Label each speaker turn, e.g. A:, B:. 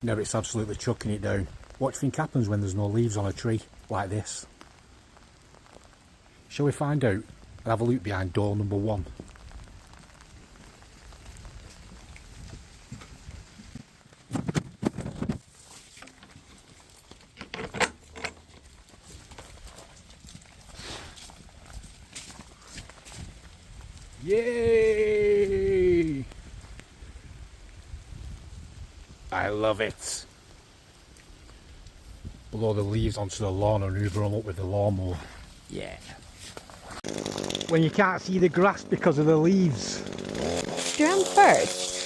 A: Now it's absolutely chucking it down. What do you think happens when there's no leaves on a tree like this? Shall we find out and have a look behind door number 1? Yay! I love it. Blow the leaves onto the lawn and hoover them up with the lawnmower. Yeah. When you can't see the grass because of the leaves.
B: Do you run first?